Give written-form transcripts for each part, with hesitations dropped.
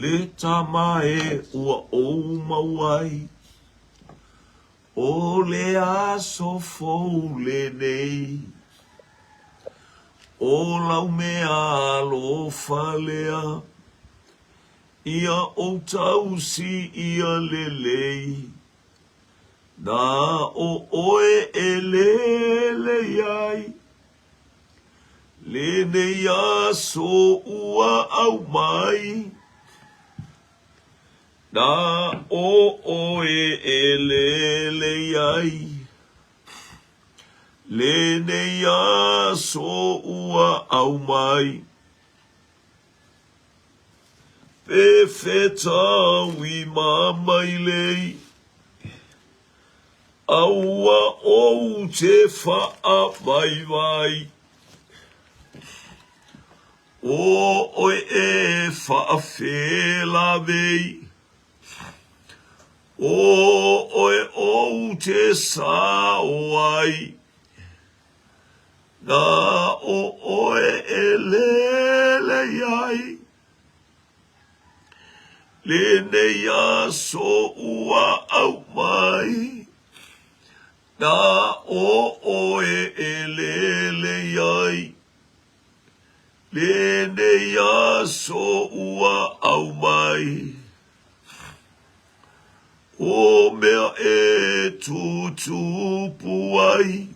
le tamae ua o mauai. O le aso fou le nei. O lau mea alofa lea. Ia o tau si ia le lei. Na o oe e le iai. Le nei aso ua au mai. Na o oe e le iai. Le nei aso ua au mai. Pe fetau I mamai lei. Aua o te faa vai vai. O oe e faa fela vei. O oe o te sa oai. Na o oe e le iai. Le nei aso ua au mai. Na o oe e le iai. Le nei aso ua au mai. O mea e tutupu ai.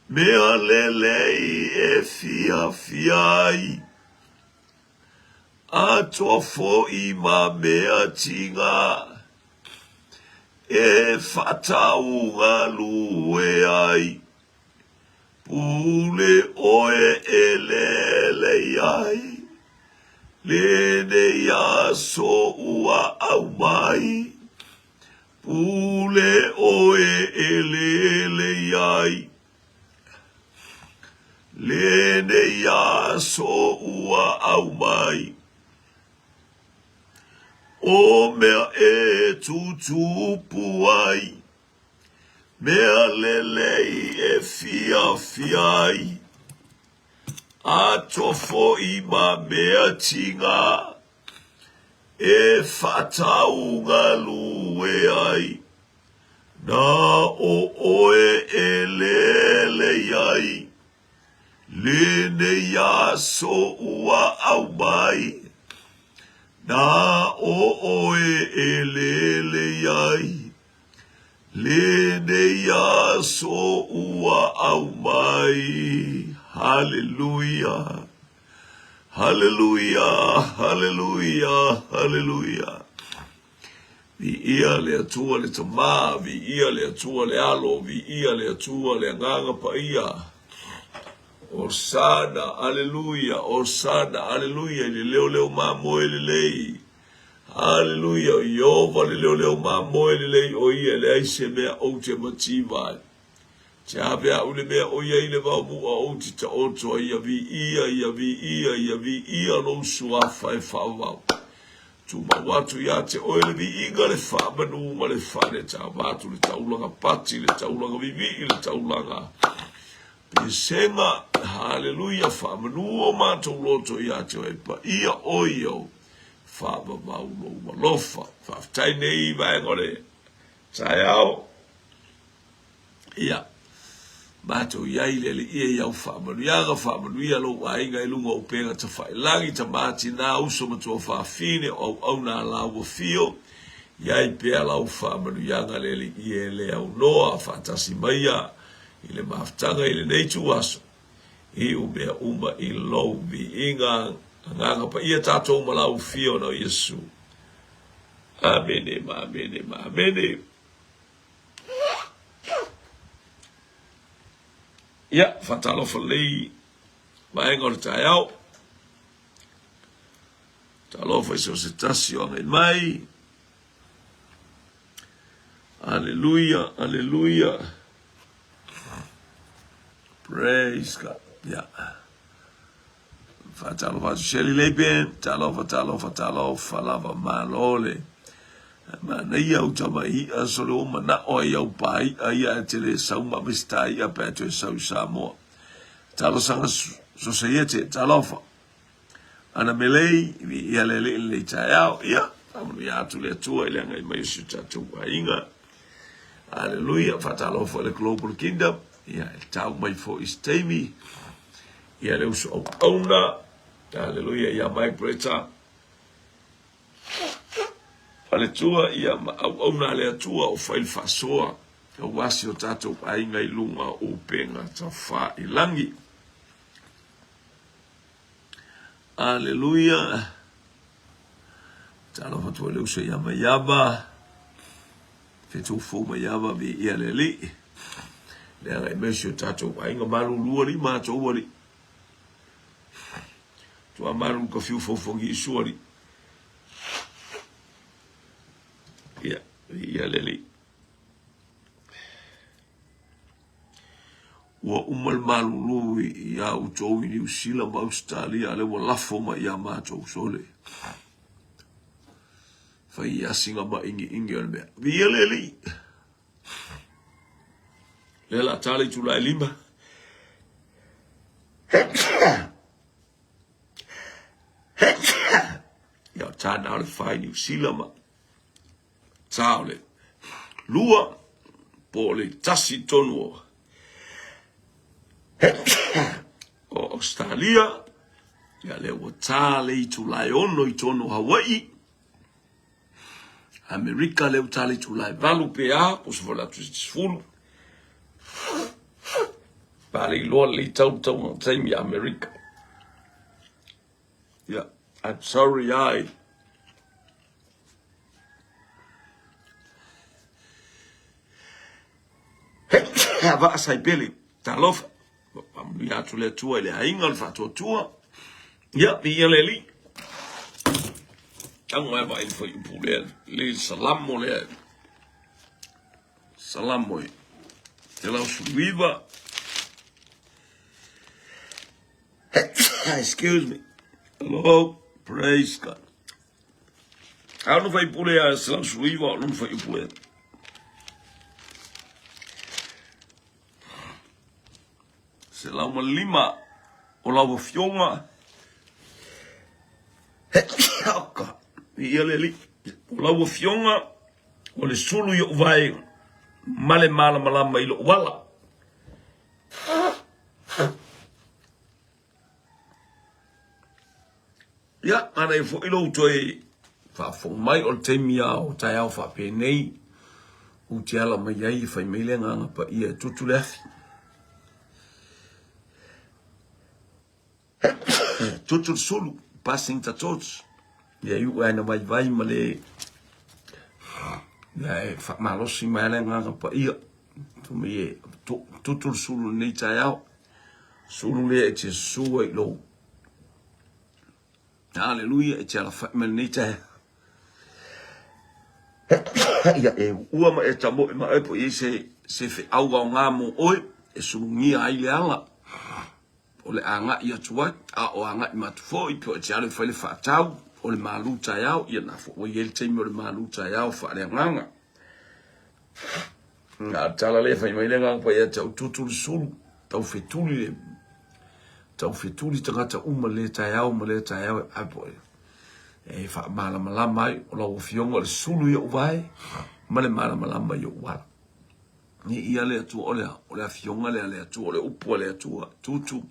Mea lelei e fiai. Atua fo'i ma mea tinga. E fatau ngā lue ai. Pule oe e le ai. Le nei aso ua au mai. Pule oe e le ai. Le nei aso ua au mai. O mea e tutupu ai. Mea lelei e fiai. Ato fo'i ma mea tinga. E fatau ngā lue ai. Na o oe e le ai. Le nei aso ua au mai. Na o oe e le ai. Le nei aso ua au mai. Hallelujah. Hallelujah. Hallelujah. Hallelujah. Vi ia le atua le tamā, vi ia le atua le alo, vi ia le atua le nganga pa ia. Osana, hallelujah, Osana, hallelujah, le leo mamoe le lei. Hallelujah, Yehova le leo mamoe le lei, o ia le aise mea o te mativai. Te hapea ule mea o ia ile vau mua o te ta otoa ia vi ia no suafa e whawau. Tuma watu ia te oele vi inga le whamanu ma le whane ta watu le taulanga pati, le taulanga vivi, le taulanga pisenga, hallelujah, whamanu o mātou loto ia te oepa, ia oio, whama maulo malofa, whaftai nei vaengore, tai au, ia, mātou iaile le ia iau whamanu ia lo wainga e lunga upenga ta whailangi ta māti nā uso matua whawhine au nā laua fio, iai pēr lau whamanu ianga le ia le au noa whatasi maia, I le maftanga I le neitu aso. I umea uma I lau vi inga nganga pa ia tātou malau fio na Yesu. Amene, amene, amene. Ia, whatalofa lei, maenga o le tai au. Talofa iso se tasi o ngai mai. Hallelujah, hallelujah. Praise God. Yeah. Fatalofa sheli leben, talofa lava malole. Mana ia utama I asolo mana o ia upai ia tele sauma mista ia petro sau samo. Talo sanga so seiete talofa. ana melei ia le tayao ia amu ia tu le tua ile ngai mai su tatu inga hallelujah fatalo for the global kingdom ia tau mai for istemi ia le uso ona hallelujah ia mai preta ale tua ia ona le tua o fail fasoa o wasi o tatu inga ilunga o penga tafa ilangi hallelujah. Talo fatu le uso ya mayaba. Fetu fu mayaba bi ia leli. Le ai mesho tato ainga malu luari ma to wali. Tu amaru ko fiu fofongi suari. Ia leli. Wa umal malu lui ya uto ni usila ma Australia le wala foma ya ma to sole. Fai ya singa ma ingi on me. Bieleli. Lela tali tu la lima. Ya tana al fai ni usila ma. Taule. Lua pole tasi tonuo. O Australia ya le tali tu la ono itono Hawaii America le tali tu la valu pea o svola tu sfulu pali lo le tau time America yeah I'm sorry va sai peli talofa ya tu le tua le ainga fa tua ya bieleli ang mai vai foi puler le salam mo te la suiva excuse me hello praise God não vai puler salam suiva não vai puler salam lima o la fionga Ieleli la fionga o le sulu yo vai male mala malama ilo wala ya ana ifo ilo toi fa fo mai o temia o tai au fa pe nei o tiala mai ai fa mele nga pa ia tutule tutul sulu passing the torch ya yu ana vai male ya fa malo si male nga pa ia tu me tutul sulu nei tai au sulu le e suai lo hallelujah e tala fa mel nei tai ya e ua ma e tamo ma e po se fe au nga mo oi e sungi ai le ala o le anga ia tua a o anga i matufo i po e tala fa le fa tau o le malu taiao ia na fo o yel temi o le malu taiao fa le nganga na tala le fa mai le nganga pa ia tau tutul sulu tau fetuli tangata uma le taiao apo e fa mala mai o lo fiongo le sulu ia vai male mala mai o wala ni ia le tu o le fionga le tu o le upo le tu tutu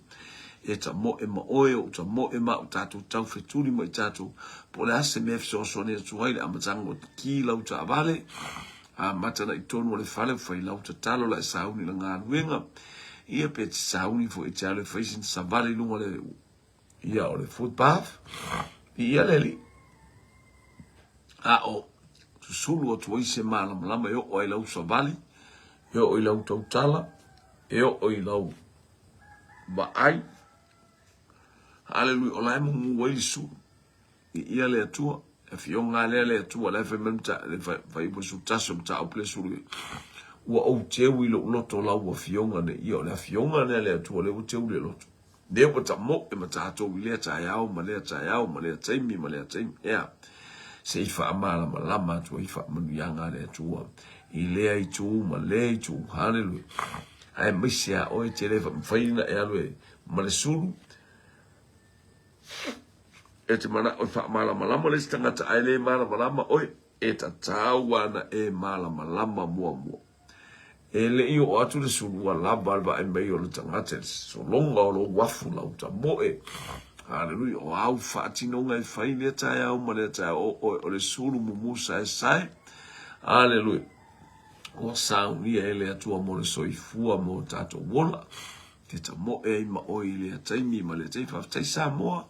e ta mo e ma oe o ta mo e ma o tatu tau fetuli mo i tatu po le ASMF so ne tu ai le amatango ki lau ta vale a matana i tonu le fale fai lau ta talo la sauni la ngā luenga ia pe sauni fo i talo fai sin sa vale lunga le ia o le footpath ia le li a o sulu o tu se mala malama yo o i lau sa vale yo o i lau tau tala yo o i lau ba ai hallelujah ola mo wai su ia le tua e fionga le tua le fe memta le vai po su taso ta o ple su o o te wi lo to la o fionga ne io le fionga le tua le o te wi lo de po ta mo e mata to wi le ta yao ma le taimi ya se fa amala malama tu fa mo yanga le tua i le ai tu ma le tu hallelujah ai misia o te le fa faina e alo ma le sulu e te mana o fa mala malama le tangata ai le mala malama oi e ta tawana e mala malama mua e le i o atu le sulua lava alva e mei o le tangata so longa o lo wafu lau ta moe haleluia o au whaatinonga e whaile tae au ma le tae o le sulu mumusa e sai haleluia o saunia e le atua mo le soifua mo tato wola te ta moe i ma oi le taimi ma le tei whaftai sa moa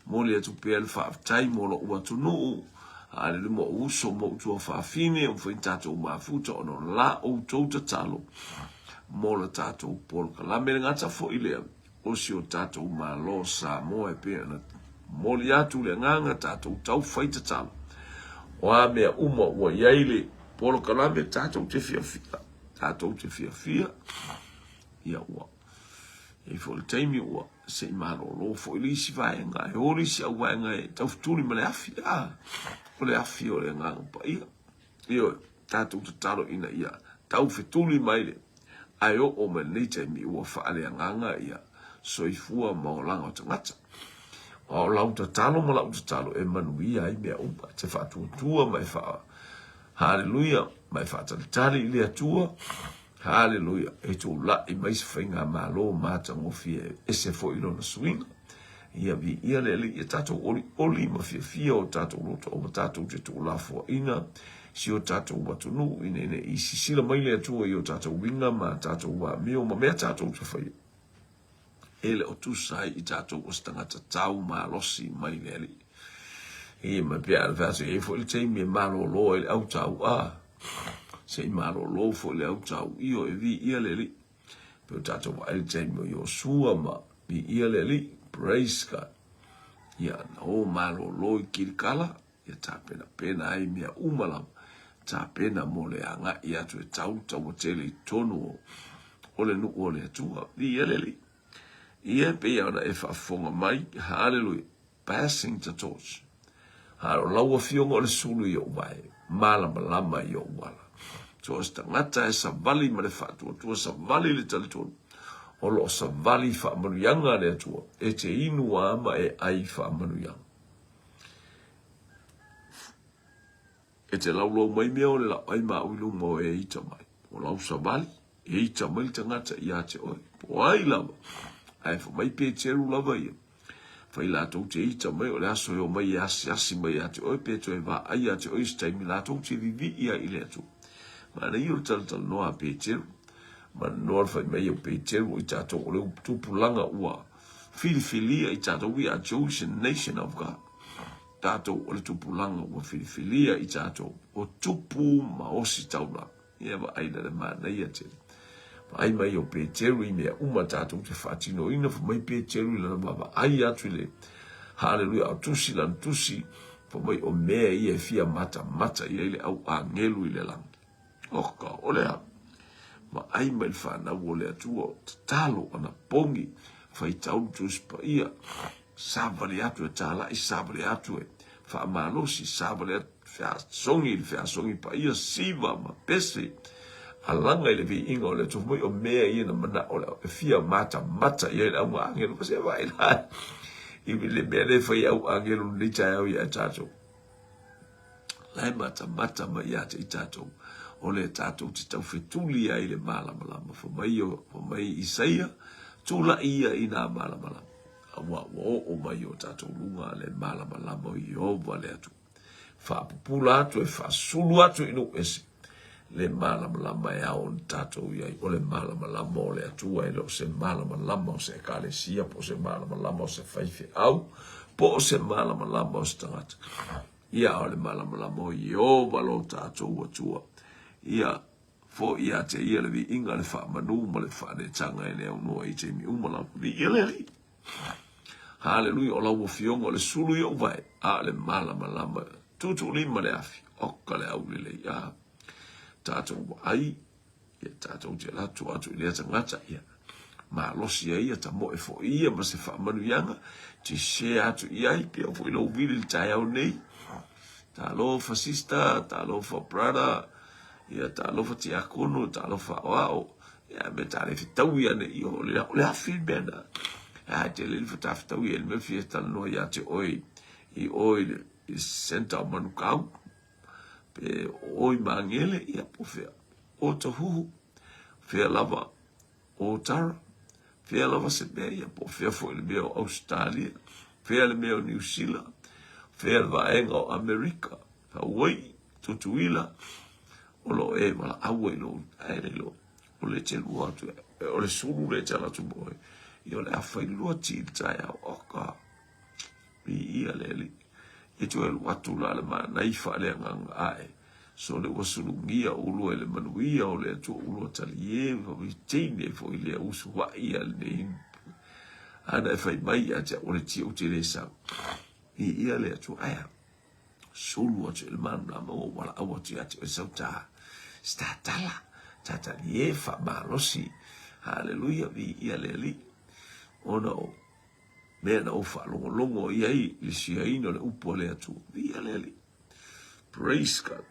mo le atu pea le whaftai mo lo ua tunu haleluia mo uso mo utua whafine o whain tato mafuta o no la o tauta talo mo le tato polo kalame le ngata fo i lea o si o tato malo sa mo e pea na mo le atu le nganga tato tau whaita talo o a mea uma ua iaile polo kalame tato te fia tato te fia ia ua e fo le taimi ua se malo lo fo ili si vaenga e ori si au vaenga e tau futuri ma le afi o le afi o le nganga pa ia tato te talo ina ia tau fetuli mai le ai o me nei taimi ua faale nganga ia soifua ma o langa o tangata o lauta talo ma lauta talo e manuia ai mea upa te whatuatua mai wha haleluia mai whatatari ili atua haleluia e tō la i mai se whainga malo mata ngofie e se fo ilo na swinga ia vi ia lele i tato oli ma fia o tato roto o tato te tō la fua ina si o tato watunu inene i sisila mai le atua i o tato winga ma tato wa mio ma mea tato te whaia ele o tu sai i tato o stangata tau ma losi mai lele e ma pia al vase e fo il teimi e malo lo ele au tau se i malo lo fo le au tau io e vi ia lele pe tato wa il teimi o sua ma vi ia lele praise God ia no malo lo i kirkala ia tapena pena ai mea umalam tapena mo le anga ia tu e tau tau tele tonu o le nu o le atua vi ia lele ia pe ia na e whafonga mai hallelujah passing the torch haro laua fionga o le sulu i o mai malama i o wala so sta ngata e sa vali ma le whatua tua sa vali le talitonu o lo sa vali whaamanuianga le atua e te inua ama e ai whaamanuianga e te laulau mai mea o le lau ai maa uilu mo e ita mai o lau sa vali e ita mai tangata i a te oi po ai lava ai fa mai pe teru lava ia fai la tau te ita mai o le aso o mai asi mai a te oi pe to e va ai a te oi staimi la tau te vivi ia i le atu ma na iu tal noa pe teru ma noa fai mai o pe teru i tato o le tupulanga ua filifilia i tato we are chosen nation of God tato o le tupulanga ua filifilia i tato o tupu ma osi taula ia va aina le ma na ia te ai mai o Peteru i mea uma tātou te whātino ina fa mai Peteru i lana mama ai atu le hallelujah au tusi lan tusi fa mai o mea i e fia mata i ele au angelu i le langi oka o lea ma ai mai le whanau o le atua talo ana pongi fa i taunu tusi pa ia sabale atu e tala i sabale atu e fa amalosi sabale atu fea songi pa ia siva ma pese alanga ile vi ingo le tu moi o mea ina mana o le fia mata i le au angelu se vai la i le mea le fai au angelu ni tai au ia tato lai mata ma ia te tato o le tato te tau fetuli ai le malama fo mai Isaia tula ia ina malama awa o mai o tato lunga le malama i o vale atu fa pupula atu e fa sulu atu inu ese le malama e on tato ia o le malama o le atua e lo se malama o se kalesia po se malama o se faife au po se malama o se tangata ia o le malama i o valo tato atua ia fo ia te ia le vi inga le wha manu ma le wha ne tanga e leo noa i te mi umala vi ia le li hallelujah o lau o fionga o le sulu i o vai a le malama tutu lima le afi oka le au le ia tātou ai, ia tātou te latu atu i lea tangata ia. Ma losi ai ta mo e fo ia ma se whaamanuianga, te se atu i ai, pia fo ilo wili tai au nei. Ta lo fasista, ta lo fa brother, ia ta lo fa tiakono, ta lo fa wao. Ia me ta le fitau ia ne i o le hafil bena. Ia te le fitau ia le me fiesta no ia te oi. I oile I senta o manukau pe oi mangele ia po fea o tahuhu fea lava o tara fea lava se mea ia po fea fo le mea o Australia fea le mea o New Zealand fea le vaenga o Amerika Hawaii tutuila o lo e mala awe lo aere lo o le te lua tu o le suru le tala tu boy i o le awhai lua ti tai au oka i ia le li e tu e lua tu la le ma naifa le ngang ae so le wasuru ngia ulu e le manuia o le atua ulu tali e o i teine fo i le usu wa ia le ne ana e whai mai a te o le tia o te le sa i ia le atua aia sulu atu le manu na mo wala awa tu atu e sau ta sta tala tata nie fa malosi haleluya vi ia le li ona o me na o fa longo ia i le sia ino le upo le atu vi ia le li praise God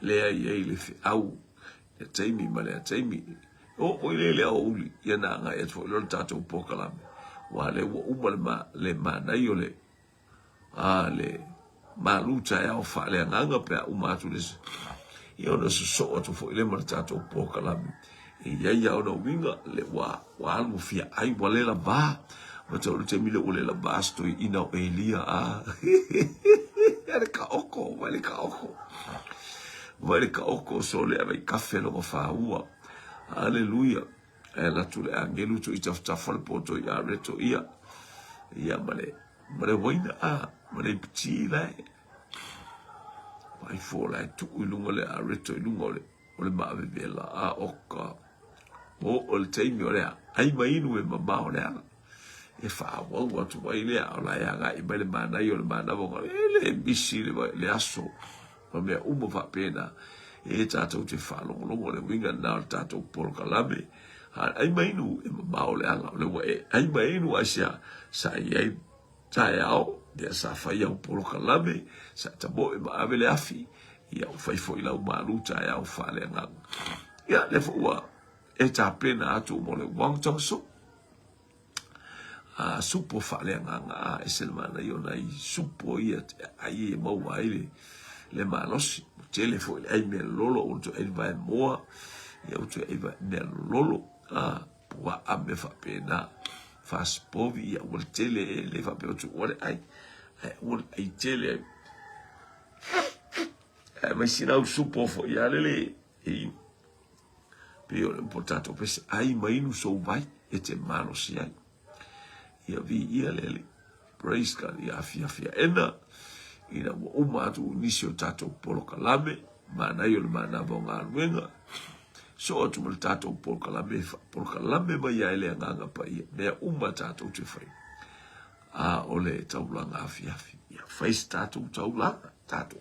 le ia le fi au e taimi ma le taimi o le au uli ia na nga e fo lo tata upo kala wa le wo uma le ma na yo le le maluta e au fa le nganga pe umatu le io no so atu fo le martato un po kala e ia ona winga le wa almo fia ai wale la ba ma te mile ole la ba sto ina o elia a ele ka oko vale ka oko so le ave cafe lo fa ua alleluia e la tu le angelu tu ita fal poto ia reto ia male waina a male pti la ai fo la tu ilunga le areto ilunga ole ma vela a oka o le taimi ole ai mai nu e mama ole e fa wa tu vai le ala ya ga i bele mana yo le mana bo le bisi le aso ma me umo fa pena e tato te fa lo le winga na tato por kalabe ai mai nu e mama ole ala le wa ai mai nu asia sa ai tai au de sa fa ia por kalabe sa tabo e ma avele afi ia o fai foi la uma luta ia o fa le nga ia le fo e ta plena atu mo le wang tong so a supo fa le nga e sel mana yo nai supo ia ai e mo ai le malos tele foi ai me lolo o to el vai mo ia o to e vai me lolo a wa a me fa pena fa spovi ia o tele le fa pe o to ai ai tele ma si na supo fo ia le e pio l'importato pese ai mai nu so vai e te mano si ai ia vi ia le praise God ia fia ena ina o matu nisio tato polo kalame mana yo le mana bonga wenga so tu mal tato polo kalame mai ia le nganga pa ia me uma tato te fai a ole taulanga fia ia fai tato taulanga tato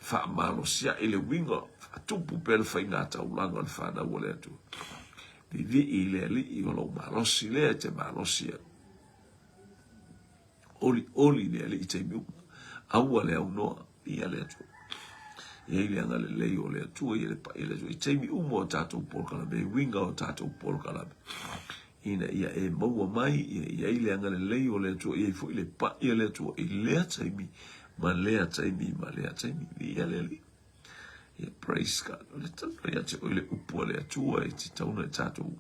fa malo sia ele wingo tu pupel fa ingata ulanga al fa da wole tu vivi ile li lo malo si le te malo sia oli le le te mi awale au no ia le tu ile anga le ole tu ile pa ile tu te mi umo tato por kala be winga o tato por kala ina ia e mo mai ia ile anga le ole tu ia fo ile pa ile tu ile te mi malea taimi ia le ia praise God le tano ia te oile upu le atua e ti tauna e tatu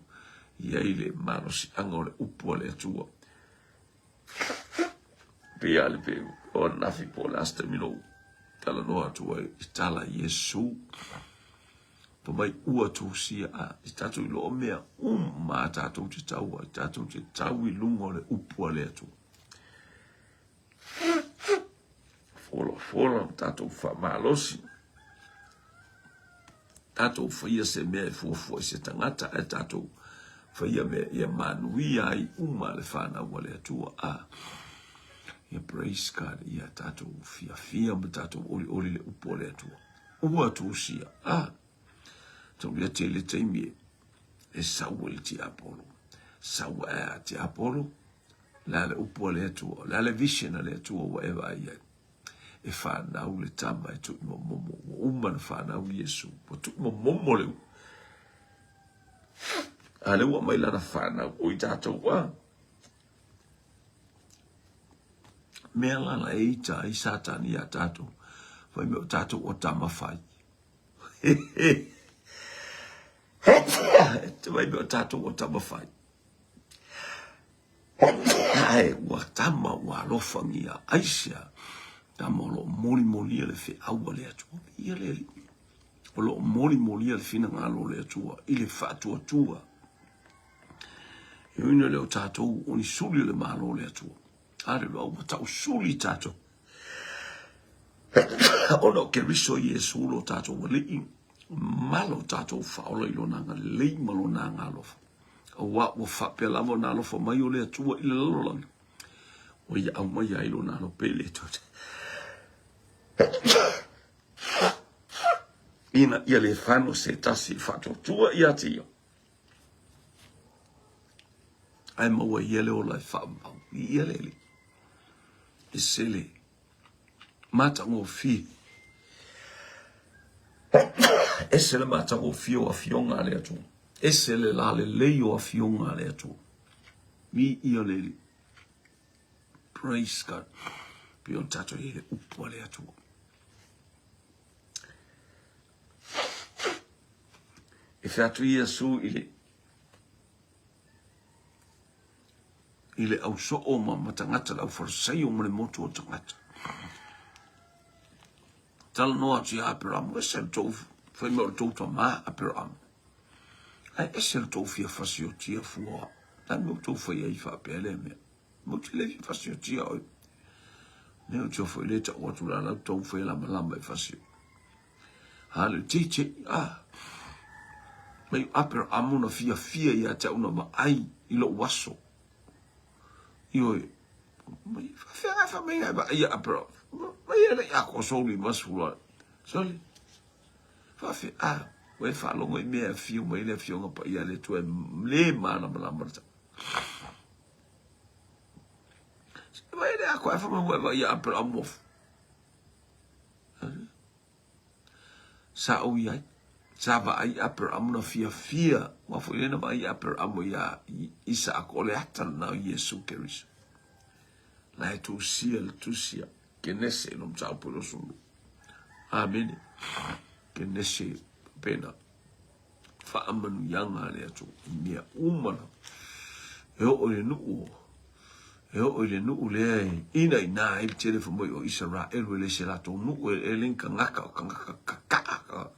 ia ile marosi anga ole upu le atua pia le pe o nafi po lasta mino tala no atua i tala Yesu po mai ua tu sia a i tatu ilo o mea ma tatu te tau i tatu te tau i lungo le upu le atua Folo tato fa malosi tato fa ia se me fo se tangata e tato fa ia me ia manuia ai uma le fana wale atua a ia praise God ia tato fia me tato oli le upo le atua ua tu sia a to ia te le taimi e sawel ti apolo sawa ti apolo la le upo le atua la le vision le atua whatever ia e whanau le tama e tuki momo uma na whanau Yesu po tuki momo leu a leu a mai lana whanau o i tātou wa Mea lana e ita i satani a tātou. Whai mea o tātou o tamawhai. Te wai mea o tātou o tamawhai. Ai, ua tama ua lofangia aisia. Tama o lo moli le fe aua le atua. Ia le li. O lo moli le fina ngalo le atua. Ile whaatua tua. E uina le o tātou o ni suli le malo le atua. Ale lo au tau suli tātou. Ono ke riso Yesu lo tātou wa lei. Malo tātou whaola ilo nanga lei malo nanga alofa. O wa whapea lavo na alofa mai o le atua ila lalolangi. O ia au mai ailo na alo pele tote. Ina ia le whano se tasi whato tua ia tio. Ai maua ia le o lai whamau. Ia le li. E sele. Mata ngō fi. E sele mata ngō fi o a fionga le atu. E sele la le lei o a fionga le atu. Mi ia le li. Praise God. Pion tato i le upua le atu. E whiatu ia su ile au so o ma matangata lau farsai o mre motu o tangata. Tala noa ti a aperamu, ese le tofu, whai mea le touta maa aperamu. Ai ese le tofu ia fasio tia fua, tai mea tofu ia i whapele mea. Moti le fasio tia oi. Neo tofu i leta o atu la lau tofu ia lama i fasio. Hale tiche, mai aperamu na fia ia te una ma ai ilo waso. Io mai fa mai ba ia apro mai ele ya ko soli masula soli fa we fa lo mai me fio mai le fio pa ia le tu le mana bla marta mai le ko fa mai ia apro amof sa o ia sa ba ai apro amna fia wa fo ile na ba ia apro amo ya isa ko le atan na Yesu Kristo. La e tu sia, ke nese no mtau polo sulu. Amen. Ke nese pena. Fa amanu yanga le atu. Mia umana. Eo ole nuu. Eo ole nuu le. Ina ina e tere fa moi o Israel le se la to nuu e linka ngaka kaka.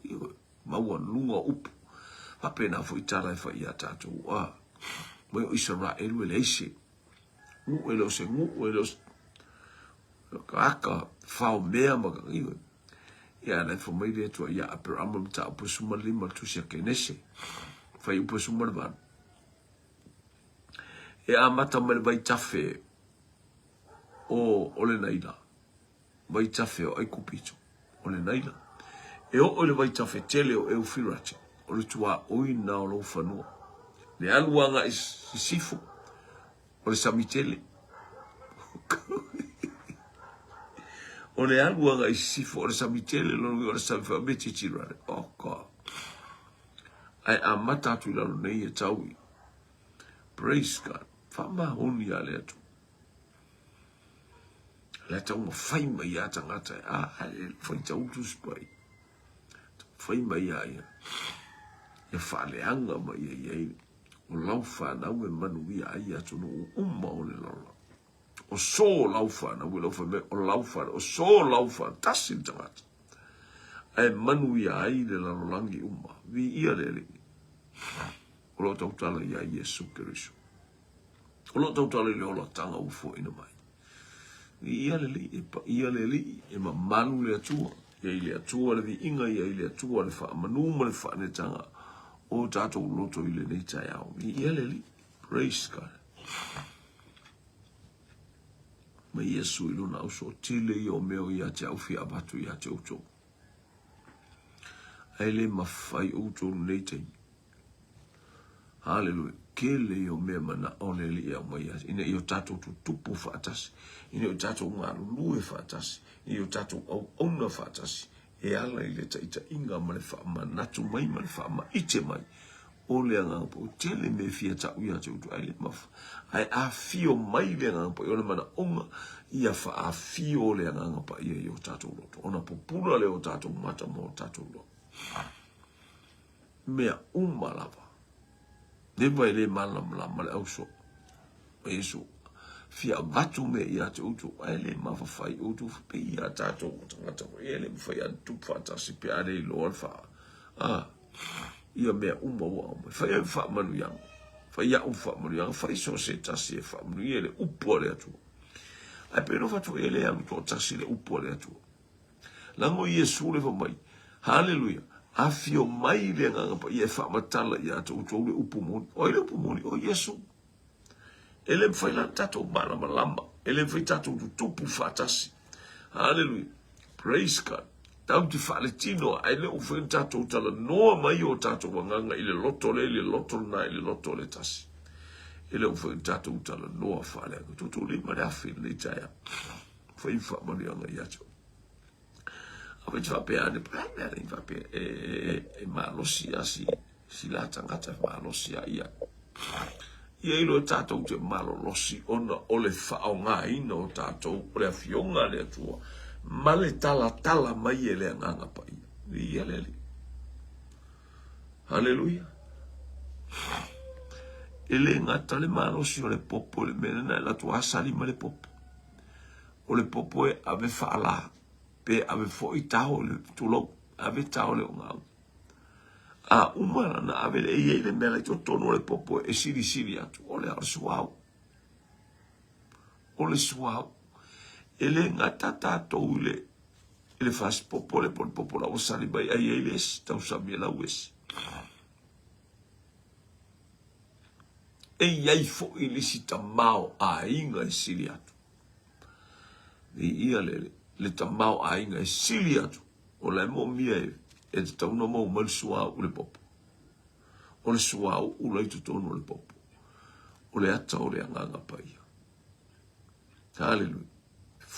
Maua lunga upu. Fa pena fo itala fa ia tatu. Moi o Israel le se. Ngu elo se kaka fao mea maka iwe. Ia na fo mai le tua ia apera amam ta upasuma lima tusia kenese. Fai upasuma le vana. E a mata mai vai tafe o ole naila. Vai tafe o ai kupito. Ole naila. E o ole vai tafe tele o eu firache. Ole tua oina o lo fanua. Le aluanga sifu. O le samitele. O le aluanga i sifo o le samitele lo le samifameti tirare. Oh God. Ai a matatu la lo nei e taui. Praise God. Fama honi a le atu. Le tau ma fai mai a tangata. Fai tau tu spai. Fai mai a ia. Ia whale anga mai a ia. O lau whanau e manu ia ai atu no umma o le laula. O so lau whanau e lau whanau o lau whanau. O so lau whanau tasin tangata. E manu ia ai le laulangi umma. Vi ia le le. O lo tautala ia Yesu Keriso. O lo tautala le ola tanga ufo ina mai. Vi ia le li. Ia le li. E ma manu le atua. Ia i le atua le vi inga ia i le atua le wha manu ma le wha ne tanga. O tato loto ile nei tai au. Ia le li. Praise God. Ma Yesu ilo na uso tile i o meo ia te au fia abatu ia te uto. Aile mawhai uto nei tai. Hallelujah. Kele i o mea mana ole li ia mai ia. Ina i o tato tu tupu whaatasi. Ina i o tato ngā lue whaatasi. Ina i o tato au ona whaatasi. E ala i le taita inga ma le wha ma natu mai ma le wha ma ite mai. o le anga po tele me fia ta uia te utu ai le mafa ai a fio mai le anga po o le mana onga ia fa a fio le anga pa ia i o tatou loto ona popula le o tatou mata mo tatou loto mea lava le vai le malama le auso Yesu fia vatu me ia te utu ai le mawhawhai utu pe ia tatou tangata ko ele mwhai atu whatasi pe are i loa ia mea wa whai au wha manu yang whai au wha manu yang whai so se tasi e wha manu ele upo le atu ai pe no whatu ele ang to tasi le upo le atu lango Yesu le mai hallelujah a fio mai le nganga pa ia wha matala ia te utu le upo moni o ele upo moni o Yesu ele foi lá tato malama ele foi tato do tupu fatasi hallelujah praise God tau te faletino ai le foi tato tala noa mai o tato wanganga ile loto na ile loto le tasi ele foi tato tala noa fale tutu le mare afi le taya foi fa marianga yacho ave fa pe ane primary fa pe e malosia si la tangata malosia ia ia ilo tatou te malolosi ona o le whaongaina o tatou o le awhionga le atua ma le tala mai e le anganga pa ia lele halleluja e le ngata le malosi o le popo le menena la tua asali ma le popo o le popo e ave whaala pe ave foi tau le tulou ave tau le ngau a umana na ave le ie le mele to tono le popo e siri atu o le suau ele ngata tatou ele faz popo le popo la osali bai ai eles tau sabia la wes e iai fo ilisita mau a inga e siri atu ia le tamau a inga e siri atu o le mo mia e te tauna mau mal suau le popo. O le suau u lai tutono le popo. O le ata o le anganga pa ia. Hallelujah.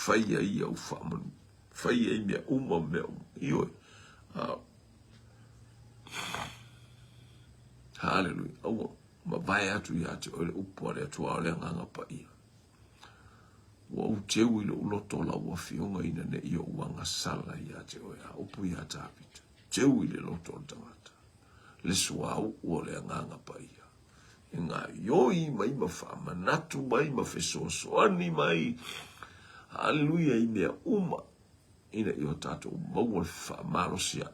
Whaia ia u whamanu. Whaia i mea mea Ioi. Hallelujah. Awa, ma vai atu ia te o le upo le atua o le anganga pa ia. Wa u teu ilo uloto la ua fionga ina ne ia uanga sala ia te o ia. Upu ia tāpita. Teu ile loto o tangata. Le suau o le anganga pa ia. E ngā ioi mai ma wha manatu mai ma fesoasoani mai. Hallelujah i mea ina i o tātou maua le wha marosia.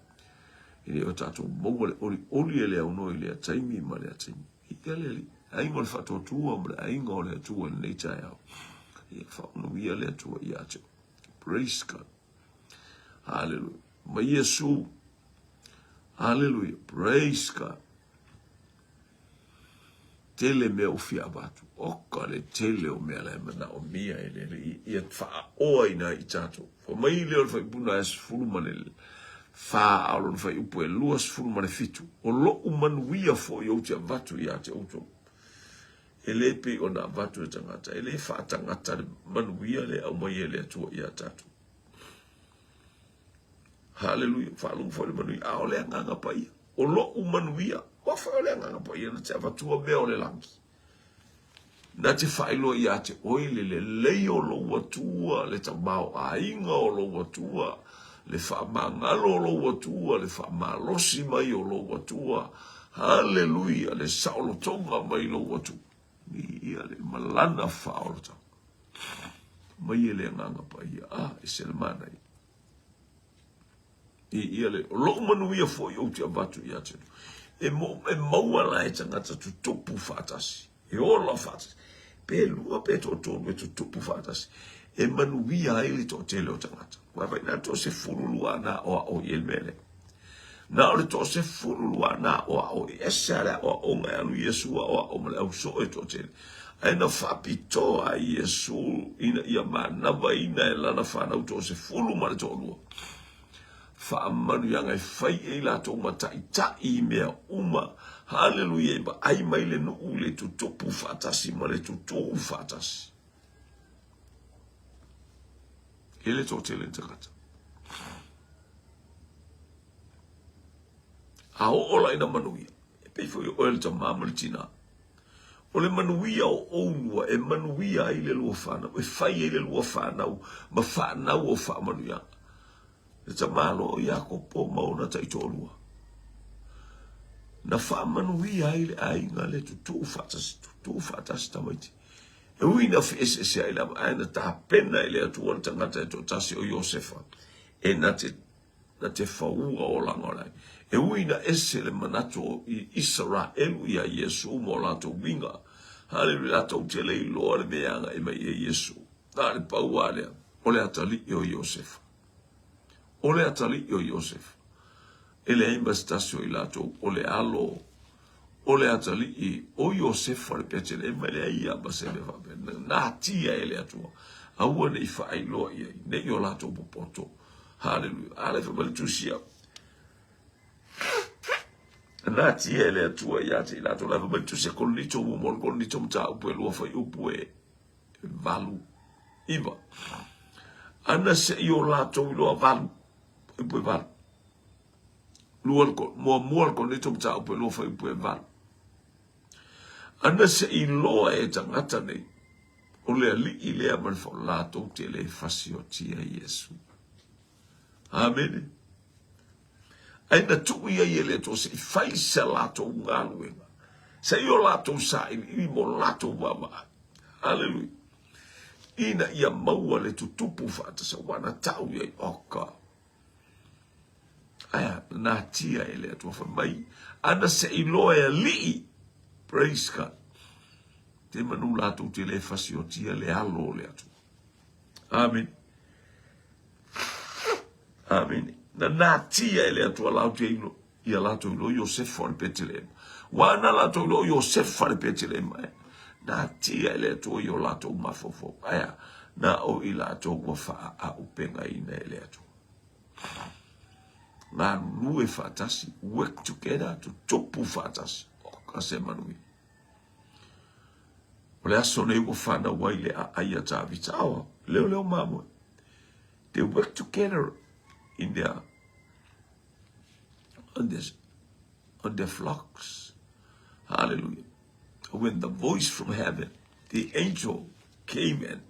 Ina i o tātou maua le oli e le au noi le ataimi ma le ataimi. I aleli. Ainga le whatotua ma le ainga o le atua le neitai au. I whaunu ia le atua i ate. Praise God. Hallelujah. Ma Yesu. Hallelujah. Praise God. Tele mea o fia batu. Oka le tele o mea le mana o mia e le i at wha oa ina i tato. Fa mai leo le fai puna as fulu mane wha alo le fai upo e luas fulu mane fitu. O lo umanuia fo i outia vatu i ate auto. E le pe o na vatu e tangata. E le wha tangata manuia le au mai e le atua i atato. Hallelujah. Whaalungu fo le manui a o le anganga pa ia. O lo umanuia. Wa fa le nganga po ia te avatua me o le langi. Na te whailo ia te oile le leo lo watua, le tamau a inga o lo watua, le whamangalo o lo watua, le whamalosi mai o lo watua. Hallelujah, le saolo tonga mai lo watua. Ni ia le malana whaolo tau. Mai le nganga pa ia, e se le mana ia. Ia le, lo manuia fo i o te avatu ia te. E maua la e tangata tu tupu whatasi. E ola whatasi. Pe lua pe to tonu e tu tupu whatasi. E manuia aile to tele o tangata. Kwa vai na to se furulua na o yelmele. Na ole to se furulua na o esara o ngai anu Yesu o male au so e to tele. Aina whapito a Yesu ina ia manava ina e lana whanau to se fulu mare to lua. Whaamanu yang ai whai e la tō matai ta i mea hallelujah ba ai mai le no le tu topu whatasi ma le tu tō whatasi ele tō tele takata a o ola ina manuia pe foi o le tama tina o le manuia o onua e manuia ai le lua whana e whai ai le lua whana ma whana o wha manuia e tama lo ia ko po mauna tai tolua na wha manuia ai le ainga le tu whatas tamaiti e uina whese se ai la aina ta pena i le atua tangata e to tasi o Iosefa e na te whaua o langorai e uina ese le manato i Israelu ia Yesu mo lato winga haleluya lato te le iloa le meanga e mai e Yesu na le paualea o le atali i o Iosefa o le atali i o Iosefa e le aima stasio i lato o le alo o le atali i o Iosefa le pete le mai le ia base le vape na tia e le atua aua ne i whaai loa ia ne i o lato popoto haleluya ale fa bale tusia na tia le atua ia te lato la fa bale tusia kolnito mo kolnito mta upu e lua fai upu e valu iva ana se i o lato i loa valu upu e valu luar ko mo kolnito mta upu e lua fai upu e valu ana se i loa e tangata nei o le ali i lea man fa lato te le fasio tia Yesu amen aina tu ia ele to se fai se lato ngalu se io lato sa i mo lato baba haleluya ina ia maua le tutupu fata sa wana tau ia oka aya na tia ele to fa mai ana se i loa li praise God te manu lato te le fasio tia le alo le atu amen amen na tia ele atua lauti ilo ia lato ilo Iosefa le Betlem wana lato ilo Iosefa le Betlem na tia ele atua io lato mafofo aya na o ila atua wafa a upenga ina ele atua na nue fatasi work together to topu fatasi o kase manui o le aso nei wafana waile a aia tavitawa leo mamo they work together in their on their flocks. Hallelujah. When the voice from heaven, the angel came and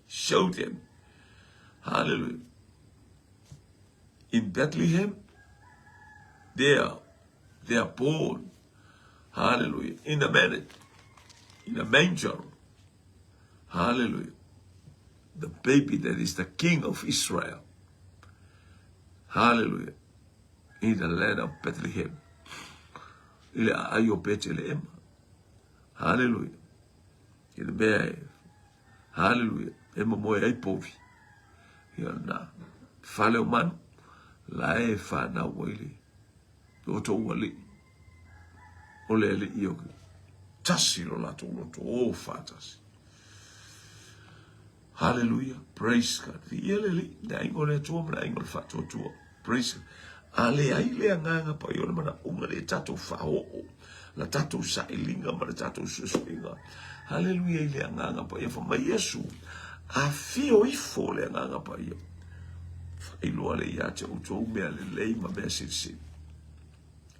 showed them, hallelujah, in Bethlehem, they are born, hallelujah, in a manger, hallelujah, the baby that is the king of Israel, hallelujah, in the land of Bethlehem. Ile ayo Bethlehem. Hallelujah. In the hallelujah. Ema moe ai povi. Ia na fale o manu. La e fa na wele. Oto wale. Ole ele iyo. Tasi lo la to o fatasi. Hallelujah. Praise God. Ia leli. Na ingo le tuo. Na ingo le fato tuo. Praise God. Ale ai le nganga pa yo mana unga le tato fao la tato sa ilinga ma le tato susinga haleluya ile nganga pa yo fa Yesu a fio ifo le nganga pa yo fa ilo ale ya te uto me ale le ma be sisi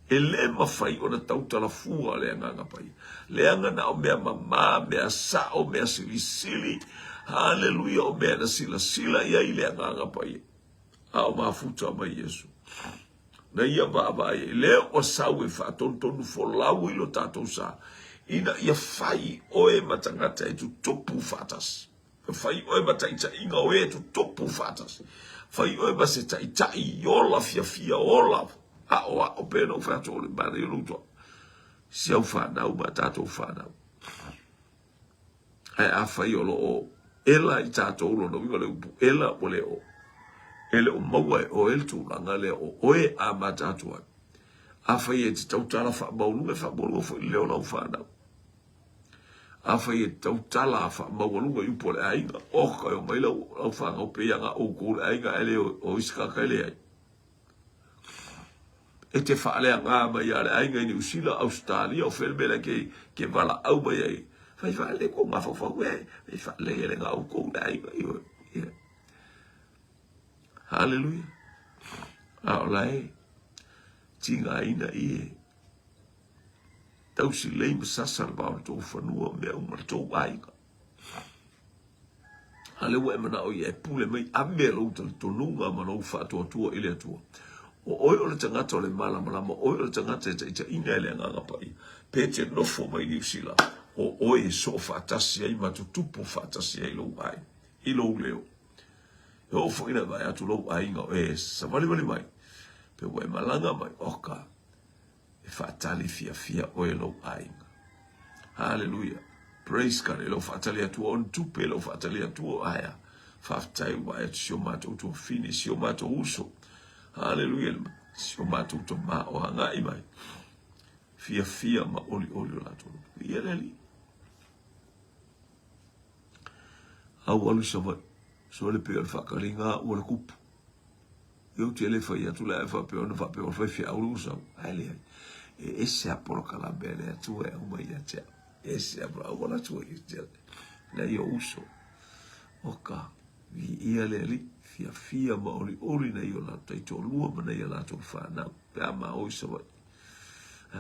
ele ma fa yo na tauta la fu ale nganga pa yo le ngana o me mama me sa o me sili haleluya o me na sila ya ile nganga pa yo a ma futa ma Yesu na ia baba le o sawe fa tontonu fo lawi lo tato sa ina ia fai oe matangata e tu topu fatas fai oe mataita inga oe tu topu fatas fai oe base taita i ola fia ola a o peno fa to le bari luto si au fa na uma tato fa na a fai o ela i tato lo no le ela o le o ele o maua o el tu langa le o oe a matatua a fai e tautala fa maulunga fa maulunga fo leo lau whanau a fai e tautala fa maulunga iupo le ainga o kai o maila lau whanau peyanga o kore ainga ele o iskaka ele ai e te whaale a ngā mai ale ainga i New Zealand Australia o whelmela ke wala au mai ai fai whaale ko ngā whawhau e whaale ele ngā au kore ainga i o hallelujah. Aolai tinga ina ie. tau si lei masasa le bao tō whanua mea umar tō ainga. Ale wa mana o ia pule mai ame lo tali tonunga mana o whātua tua ile atua. O oi o le tangata o le malama oi o le tangata e ta inga ele nganga pai. Pete nofo mai New Zealand. O oi so whātasi ai matutupu whātasi ai lo ai. I lo leo. E o fo ina vai atu lo ainga o e sa wali mai. Pe wai malanga mai oka. E whaatali fia o e lo ainga. Hallelujah. Praise God. E lo whaatali atu on tupe, lo whaatali atu o aia. Whaftai wa e sio mato uto fini, sio mato uso. Hallelujah. Sio mato uto ma o hanga imai. Fia ma oli o lato. Ia leli. Au alu sa vai. So le peo le whakaringa o le kupu. Eu te le whai atu la e whapeo na whapeo whai fia auru usau. Aile ai. E ese apolo kalambele atu e umai atea. Ese apolo wala tua i te. Na i o uso. Oka. Vi ia le li. Fia ma oli na i o lato. I to lua ma na i o lato whanau. Pea ma oi sa vai.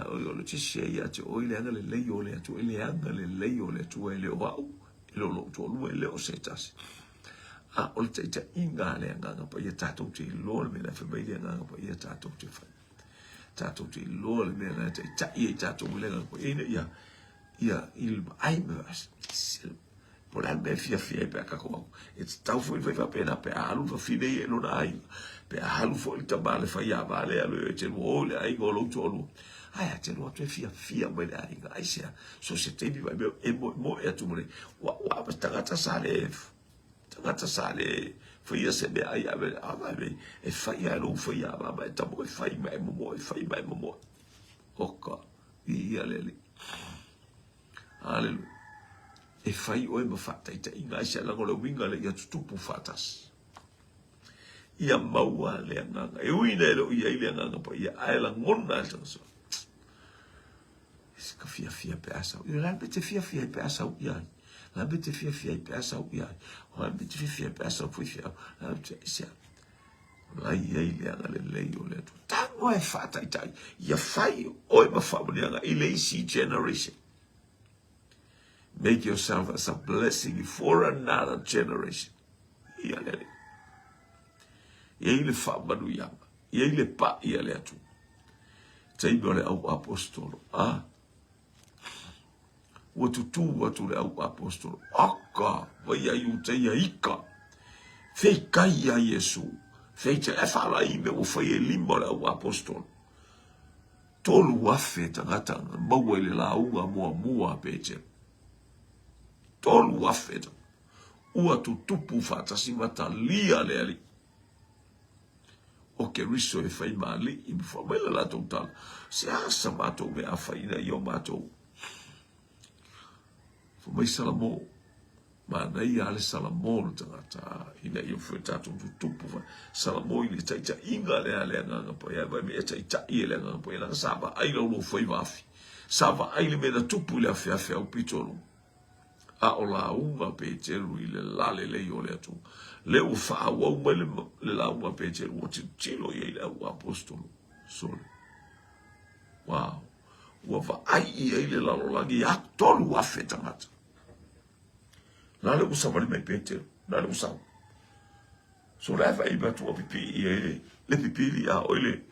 Oi o le tise i ate oi le anga le lei o le atu. Le anga le lei o le atu e le o au. Ilo lo to lua e le o se tasi. O le taita inga le anganga pa ia tātou te loa le mena whamai le anganga pa ia tātou te whai. Tātou te loa le mena taita ia tātou le anganga pa ia ilma aime vas. Po la me fia e pe kako au. E tau fo i whai whapena pe ahalu fa fine i eno na aina. Pe ahalu fo i tamale whai a vale alu e te luo le ainga o lau tolu. Ai a te loa tu e fia mai le ainga. Ai sea, so se teimi vai meo e mo e atu mole. Wa tangata sa le tangata sa le fai se me ai ave ave e fai a lo fai a ma e tamo e fai mai mo oka ia lele aleluia e fai o ma fata ita inga se la go winga le ia tupu fatas ia maua le nganga e uina lo ia ile nganga pa ia ai la ngona so ka fia pe asa ia la bete fia pe asa ia la bete fia i pe asa ia la bete fia pe asa foi fia la sia la ia ile anga le lei o le tu tango e fata itai ia fai o ma family anga ile si generation make yourself as a blessing for another generation ia le ia ile fa manu ia ile pa ia le tu tai bole au apostolo watu le au apostolo aka vai ai u te ika fei kai a Yesu fei te e fala i me o fai e lima le au apostolo tolu afe tangata maua ile la unga mua peche tolu afe ua tutupu fatasi mata lia le ali o ke riso e fai mali i mwhamela la tōtala se asa mato me a faina i o mato mai salamo ma nei ale salamo no tangata ina i fu tatu tupu salamo i taita inga le ale nganga po ia vai me taita i le nganga po ia saba ai lo foi vafi saba ai le me da tupu le afia o pitolo a ola uma pe telu i le lale le yo le tu le u fa wa le la uma pe telu o tilo i le apostolo solo wow wa va ai i le la lo lagi a tolu afeta mata la le usava le mai pete la le usava so la va i batu o pipi le pipi li a oile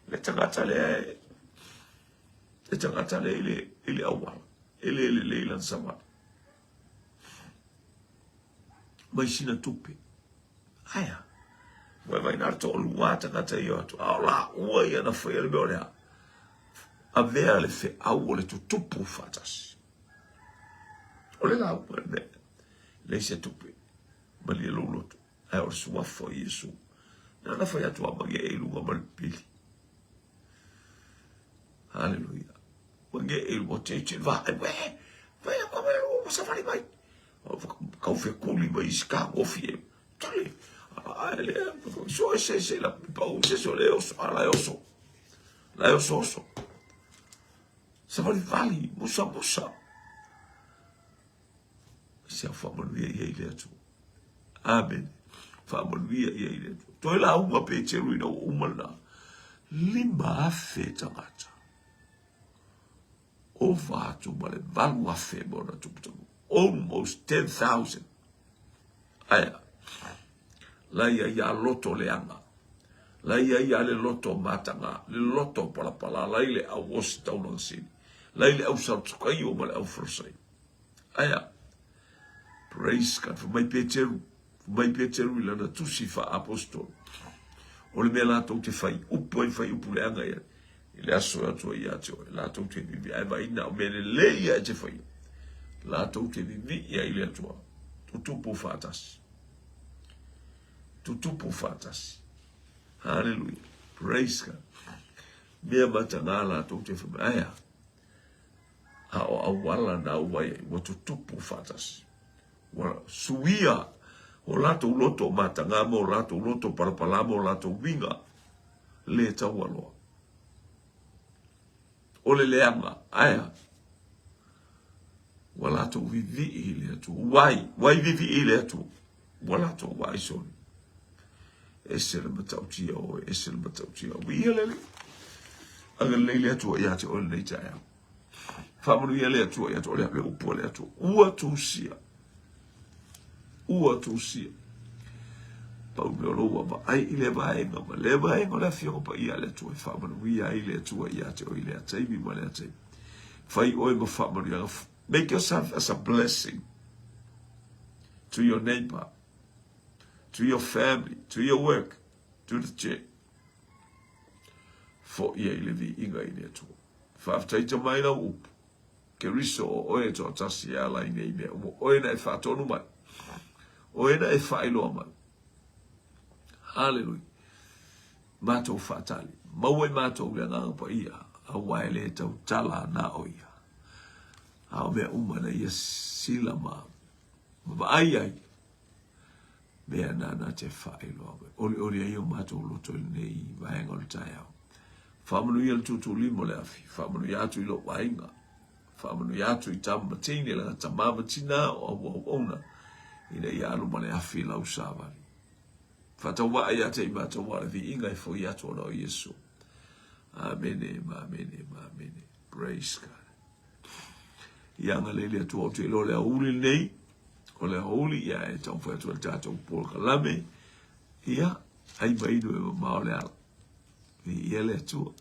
le tangata le ile awala ile lan sama mai sina tupe aya wa vai na to luata kata yo to ala ua ia na foi le bole a ver le fe au le tupu fatas ole la le se tupe mali lo loto ai o sua foi isso na foi a tua mage e lu mal pili hallelujah mage e o te va vai a come lo sa fare mai kau fe kuli mai ska ofie tale ale so se la pa o se so le oso ala oso la oso sa vale musa se a família e ele tu amen família e ele tu to la uma pecheru ina uma la lima afeta mata over to male valua femona to almost 10,000 aya la ya loto leanga la ya le loto matanga le loto pala la ile a was taunang sin la ile au sa tsukai o male au forsai aya praise God for my peteru ila na tusifa apostol o le mela to te fai upo e fai upo leanga ia ile aso atu ia te o la to te vivi ai vai na o mele le ia te fai la to te vivi ia ile atu tutupu fatas hallelujah praise God mea matanga la to te fai aya a wala na wai wa tutupu fatas wa suia o lato loto matanga mo lato loto parapala mo lato winga le tawalo o le leanga aya wa lato vivi ile tu wai vivi ile tu wa lato wai son esel matautia wi ele aga le tu ya te o le taya famulu ile tu ya to le pe upole tu ua tusia pau me lo wa ai ile vai no le vai no la fio pa ia le tu fa ma ia ile tu ia te o ile te mi ma le te fai o go fa ma ia make yourself as a blessing to your neighbor, to your family, to your work, to the church. For ia ile vi inga ile tu fa taita mai na up ke riso o e to tasi ala ine o e na fa tonu mai o ena e failo mai hallelujah mato fatali mawe mato nganga pa ia a waile tau tala na oia a me umana ia sila ma ai me na te failo oli ai o mato loto nei vai ngol taya famanu ia tutu limo le afi famanu ia tu ilo wainga famanu ia tu itam matini la tamama tina o ona ina ia lu male afi la usava fata wa ia te mato wa vi inga fo ia to no Yesu amen praise God ia ngale tu o te lo le uli nei o le uli ia e tau fa tu tato por kalame ia ai mai no ma le vi ele tu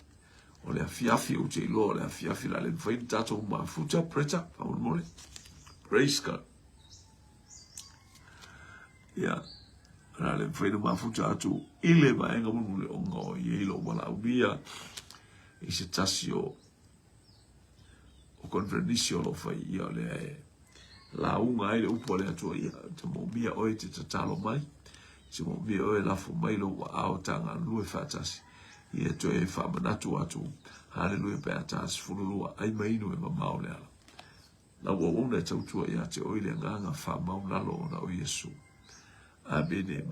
o le afiafi o te lo le afiafi la le foi tato ma futa preta pa un mole praise God ia ra le foi no ma futa tu ile va en un le ongo ye lo wala ubia e se tasio o conferencio lo fai ia le la unga ile upo le tu ia te mo bia o te talo mai se mo bia o la fu mai lo wa tanga lu fatasi ia to e fa manatu atu hallelujah pe atas fululu ai mai no e mamau le ala la wo una tautua ia te o ile nganga fa mau na lo na o Yesu amen.